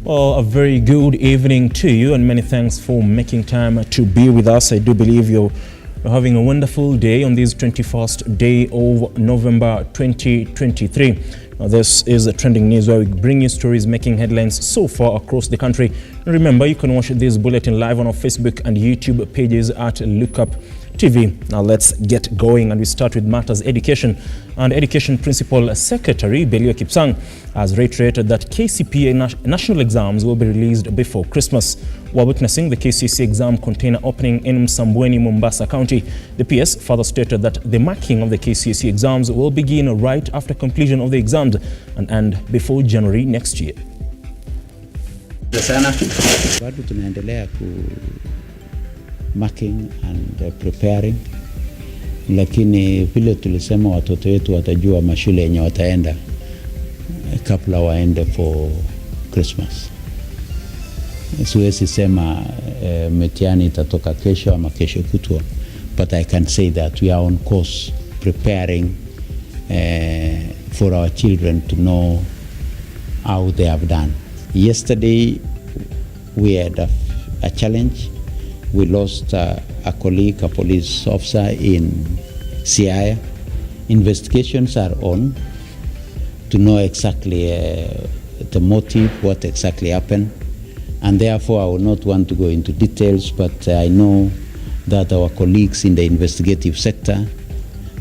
Well, a very good evening to you, and many thanks for making time to be with us. I do believe you're having a wonderful day on this 21st day of November 2023. Now, this is a trending news where we bring you stories making headlines so far across the country. And remember, you can watch this bulletin live on our Facebook and YouTube pages at Lookuptv. Now let's get going, and we start with matters education. And Education Principal Secretary Belio Kipsang has reiterated that KCPE national exams will be released before Christmas. While witnessing the KCSE exam container opening in Msambweni, Mombasa County, the PS further stated that the marking of the KCSE exams will begin right after completion of the exams and end before January next year. Bado tunaendelea marking and preparing, lakini vile tulisema watoto wetu watajua mashule yenye wataenda kabla waende for Christmas. Siwezi sema mtihani itatoka kesho ama kesho kutwa, but I can say that we are on course preparing for our children to know how they have done. Yesterday we had a challenge. We lost a colleague, a police officer in Siaya. Investigations are on to know exactly the motive, what exactly happened. And therefore, I will not want to go into details, but I know that our colleagues in the investigative sector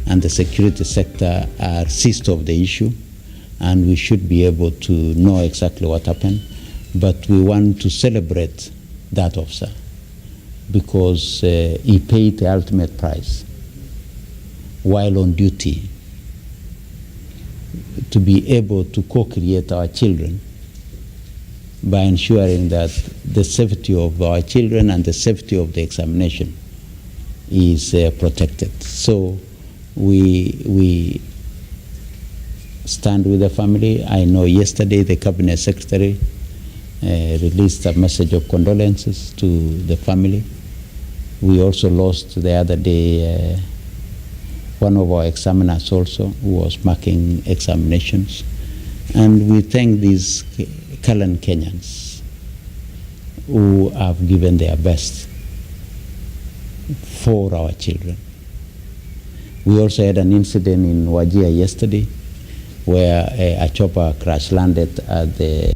and the security sector are seized of the issue, and we should be able to know exactly what happened. But we want to celebrate that officer, because he paid the ultimate price while on duty to be able to co-create our children by ensuring that the safety of our children and the safety of the examination is protected. So we stand with the family. I know yesterday the Cabinet Secretary released a message of condolences to the family. We also lost the other day one of our examiners also, who was marking examinations. And we thank these Kalan Kenyans who have given their best for our children. We also had an incident in Wajir yesterday where a chopper crash landed at the...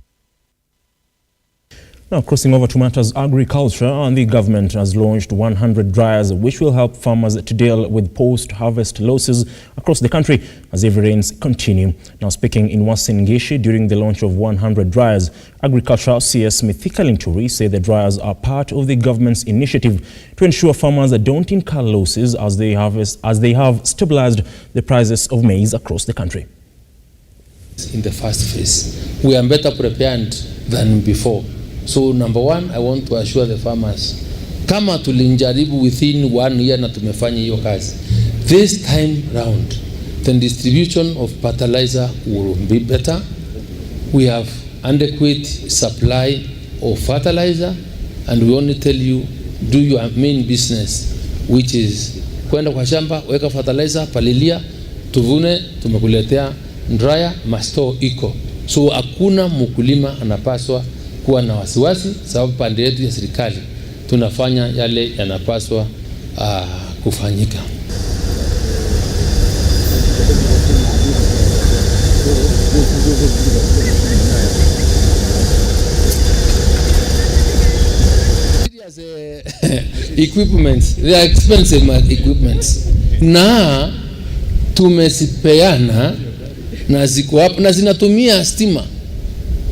Now, crossing over to matters agriculture, and the government has launched 100 dryers which will help farmers to deal with post-harvest losses across the country as heavy rains continue. Now, speaking in Uasin Gishu during the launch of 100 dryers, Agriculture CS Mithika Linturi said the dryers are part of the government's initiative to ensure farmers don't incur losses as they have stabilized the prices of maize across the country. In the first phase, we are better prepared than before. So number one, I want to assure the farmers, kama tulinjaribu within 1 year na tumefanya hiyo kazi, this time round the distribution of fertilizer will be better. We have adequate supply of fertilizer, and we only tell you, do your main business, which is kwenda kwa shamba, weka fertilizer, palilia, tuvune, tumekuletea dryer, masto iko. So hakuna mkulima anapaswa kuwa na wasiwasi, sababu pande yetu ya serikali tunafanya yale yanapaswa kufanyika. Equipments, they are expensive equipments. Na tumesipeana na ziko hapo na zinatumia stima.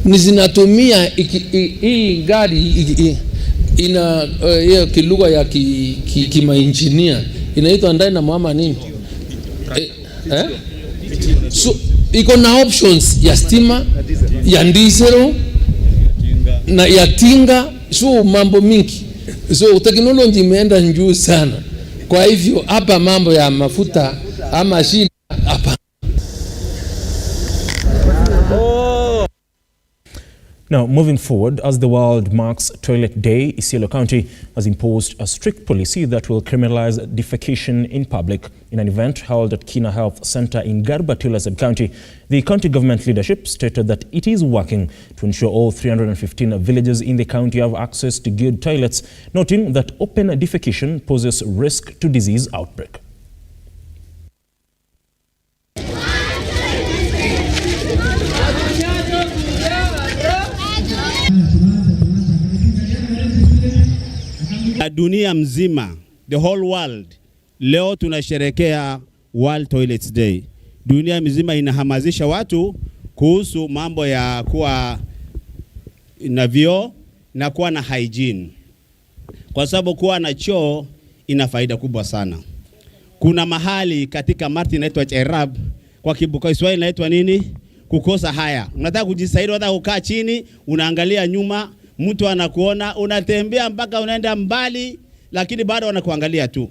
Ni zinatumia hii gari ina hiyo kilugha ya kimainjinia inaitwa ndani na mama nini? So iko na options ya stima, ya diesel na ya tinga, so mambo mingi. So technology imeenda juu sana. Kwa hivyo hapa mambo ya mafuta ama shida hapa. Now, moving forward, as the world marks Toilet Day, Isiolo County has imposed a strict policy that will criminalize defecation in public. In an event held at Kina Health Center in Garbatula Sub-County, the county government leadership stated that it is working to ensure all 315 villages in the county have access to good toilets, noting that open defecation poses risk to disease outbreak. Dunia mzima, the whole world, leo tunasherekea World Toilets Day. Dunia mzima inahamasisha watu kuhusu mambo ya kuwa na vyoo na kuwa na hygiene. Kwa sababu kuwa na choo ina faida kubwa sana. Kuna mahali katika Martin inaitwa Cherab, kwa Kiswahili inaitwa nini? Kukosa haya. Unataka kujisaidia, unataka kukaa chini, unaangalia nyuma, mtu anakuona, unatembea mpaka unaenda mbali, lakini bado wanakuangalia tu.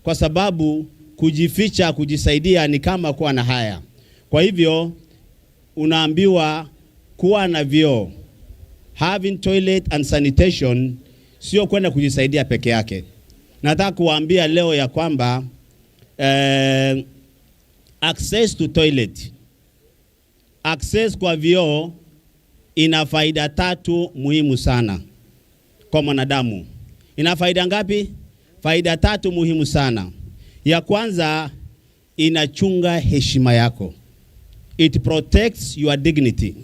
Kwa sababu kujificha, kujisaidia ni kama kuwa na haya. Kwa hivyo unaambiwa kuwa na vyoo, having toilet and sanitation, sio kwenda kujisaidia peke yake. Nataka kuwaambia leo ya kwamba access to toilet, access kwa vyoo ina faida 3 muhimu sana kwa mwanadamu. Ina faida ngapi? Faida 3 muhimu sana. Ya kwanza, inachunga heshima yako. It protects your dignity.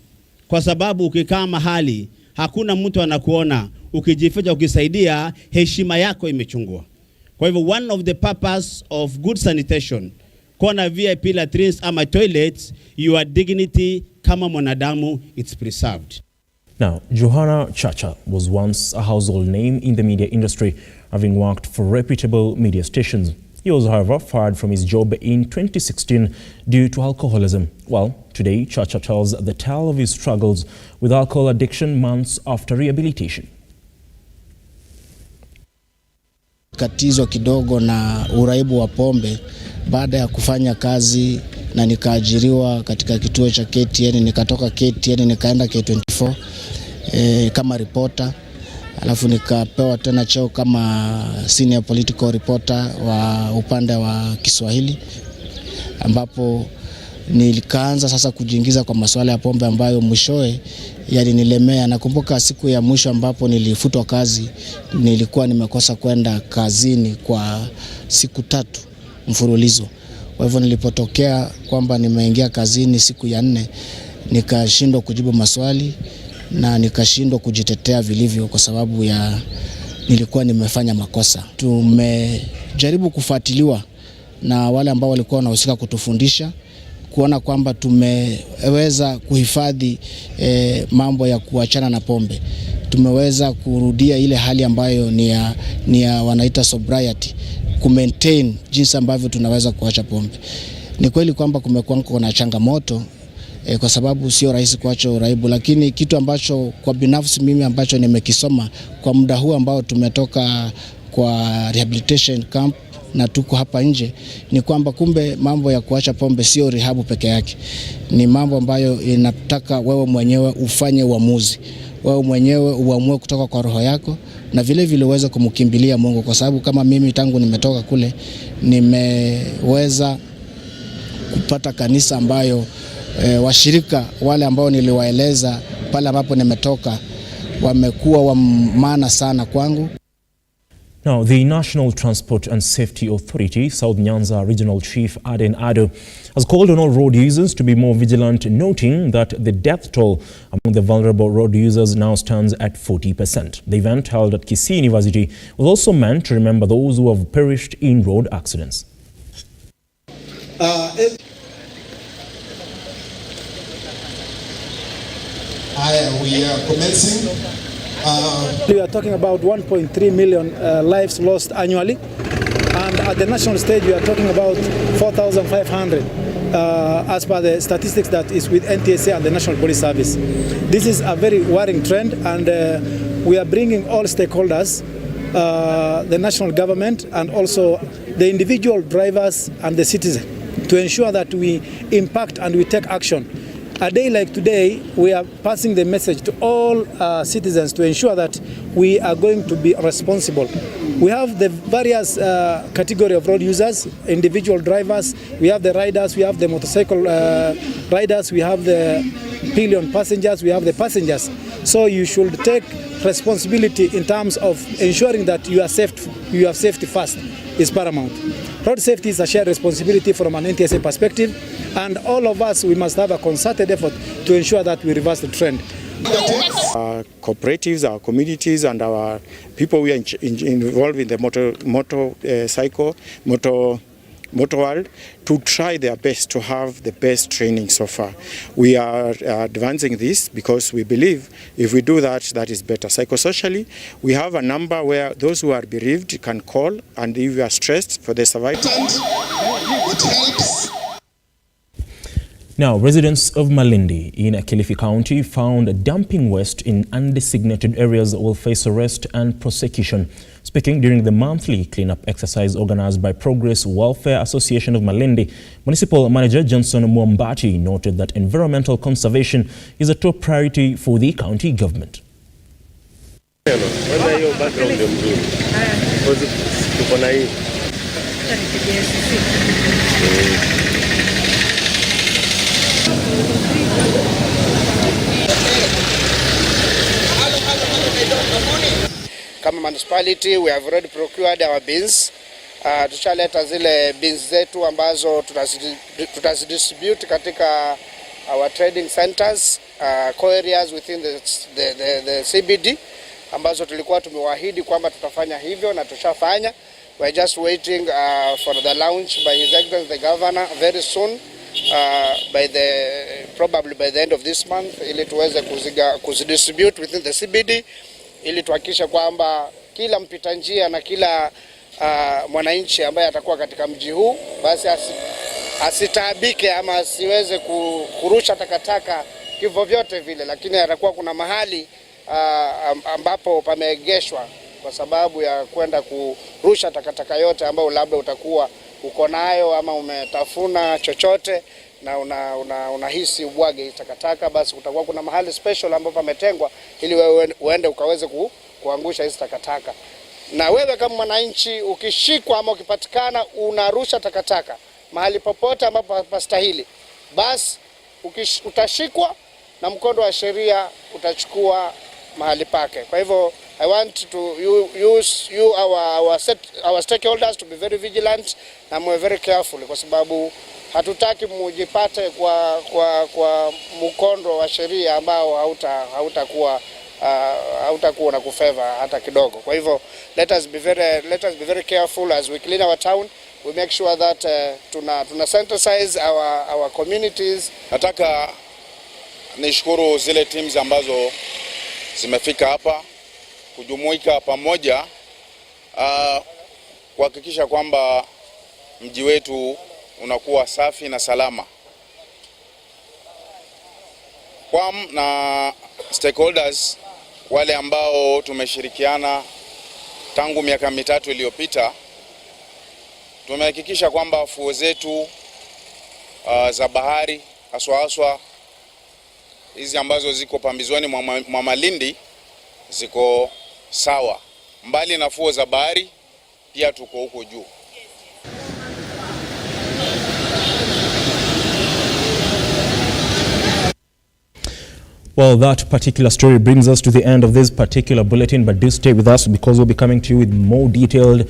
Kwa sababu ukikaa mahali hakuna mtu anakuona, ukijificha ukisaidia, heshima yako imechungwa. Kwa hivyo one of the purpose of good sanitation, kona VIP latrines ama toilets, your dignity kama mwanadamu, it's preserved. Now, Johanna Chacha was once a household name in the media industry, having worked for reputable media stations. He was, however, fired from his job in 2016 due to alcoholism. Well, today, Chacha tells the tale of his struggles with alcohol addiction months after rehabilitation. Katizo kidogo na uraibu wa pombe baada ya kufanya kazi na nikaajiriwa katika kituo cha KTN, nikatoka KTN nikaenda K24 kama reporter, alafu nikapewa tena cheo kama senior political reporter wa upande wa Kiswahili, ambapo nilikaanza sasa kujiingiza kwa masuala ya pombe ambayo mwishowe yalinilemea. Nakumbuka siku ya mwisho ambapo nilifutwa kazi, nilikuwa nimekosa kwenda kazini kwa siku 3 mfululizo. Kwa hivyo nilipotokea kwamba nimeingia kazini siku ya 4, nikashindwa kujibu maswali na nikashindwa kujitetea vilivyo kwa sababu ya nilikuwa nimefanya makosa. Tumejaribu kufuatiliwa na wale ambao walikuwa wanahusika kutufundisha, kuona kwamba tumeweza kuhifadhi mambo ya kuachana na pombe. Tumeweza kurudia ile hali ambayo ni ya wanaita sobriety, kumaintain jinsi ambavyo tunaweza kuacha pombe. Ni kweli kwamba kumekuwa na changamoto kwa sababu sio rahisi kuacha uraibu, lakini kitu ambacho kwa binafsi mimi ambacho nimekisoma kwa muda huu ambao tumetoka kwa rehabilitation camp na tuko hapa nje, ni kwamba kumbe mambo ya kuacha pombe sio rehabu peke yake. Ni mambo ambayo inataka wewe mwenyewe ufanye uamuzi. Wewe mwenyewe uamue kutoka kwa roho yako na vile vile uweze kumkimbilia Mungu, kwa sababu kama mimi tangu nimetoka kule nimeweza kupata kanisa ambayo washirika wale ambao niliwaeleza pale ambapo nimetoka wamekuwa wa maana sana kwangu. Now, the National Transport and Safety Authority, South Nyanza Regional Chief Aden Ado, has called on all road users to be more vigilant, noting that the death toll among the vulnerable road users now stands at 40%. The event held at Kisii University was also meant to remember those who have perished in road accidents. We are commencing. We are talking about 1.3 million lives lost annually, and at the national stage we are talking about 4,500 as per the statistics that is with NTSA and the National Police Service. This is a very worrying trend, and we are bringing all stakeholders, the national government and also the individual drivers and the citizen, to ensure that we impact and we take action A day like today, we are passing the message to all citizens to ensure that we are going to be responsible. We have the various category of road users, individual drivers, we have the riders, we have the motorcycle riders, we have the pillion passengers, we have the passengers. So you should take responsibility in terms of ensuring that you have safety first is paramount. Road safety is a shared responsibility from an NTSA perspective, and all of us, we must have a concerted effort to ensure that we reverse the trend. Our cooperatives, our communities, and our people we are involved in the motor world to try their best to have the best training so far. We are advancing this because we believe if we do that, that is better. Psychosocially, we have a number where those who are bereaved can call, and if you are stressed for the survival. Now, residents of Malindi in Kilifi County found dumping waste in undesignated areas will face arrest and prosecution. Speaking during the monthly cleanup exercise organized by Progress Welfare Association of Malindi, Municipal Manager Johnson Mwambati noted that environmental conservation is a top priority for the county government. Kama municipality, we have already procured our bins. Tushaleta zile bins zetu ambazo tutadistribute katika our trading centers, core areas within the CBD ambazo tulikuwa tumewaahidi kwamba tutafanya hivyo na tushafanya. We're just waiting for the launch by His Excellency the Governor very soon, probably by the end of this month, ili tuweze kuzidistribute within the CBD, ili tuhakikisha kwamba kila mpita njia na kila mwananchi ambaye atakuwa katika mji huu basi asitaabike ama asiweze kurusha takataka hivyo vyote vile, lakini atakuwa kuna mahali ambapo pameegeshwa kwa sababu ya kwenda kurusha takataka yote ambayo labda utakuwa uko nayo ama umetafuna chochote na unahisi ubwage takataka, basi utakuwa kuna mahali special ambapo pametengwa ili wewe uende ukaweze kuangusha hizo takataka. Na wewe kama mwananchi ukishikwa ama ukipatikana unarusha takataka mahali popote ambapo pastahili, basi utashikwa na mkondo wa sheria utachukua mahali pake. Kwa hivyo I want to use our stakeholders to be very vigilant na mwe very careful, kwa sababu hatutaki mujipate kwa mkondo wa sheria ambao hautakuwa na kufavor hata kidogo. Kwa hivyo let us be very careful as we clean our town. We make sure that tuna synthesize our communities. Nataka nishukuru zile teams ambazo zimefika hapa kujumuika pamoja kuhakikisha kwamba mji wetu unakuwa safi na salama. Na stakeholders wale ambao tumeshirikiana tangu miaka mitatu iliyopita, tumehakikisha kwamba fuo zetu za bahari haswa hizi ambazo ziko pambizoni mwa Malindi ziko sawa. Mbali na fuo za bahari pia tuko huko juu. Well, that particular story brings us to the end of this particular bulletin, but do stay with us because we'll be coming to you with more detailed,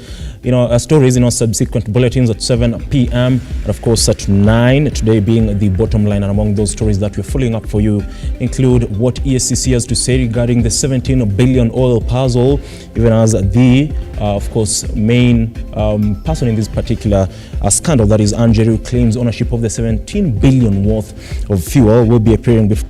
stories in our subsequent bulletins at 7 p.m. and of course at 9, today being the bottom line. And among those stories that we're following up for you include what ESCC has to say regarding the 17 billion oil puzzle, even as the, of course, main person in this particular scandal, that is Angeru, claims ownership of the 17 billion worth of fuel, will be appearing before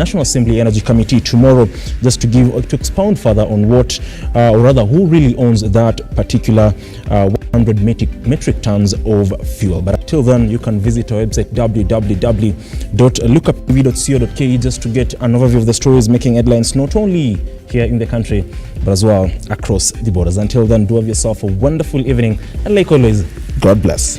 National Assembly Energy Committee tomorrow, just to expound further on what, or rather who really owns that particular 100 metric tons of fuel. But until then, you can visit our website www.lookuptv.co.ke just to get an overview of the stories making headlines not only here in the country but as well across the borders. Until then, do have yourself a wonderful evening, and like always, God bless.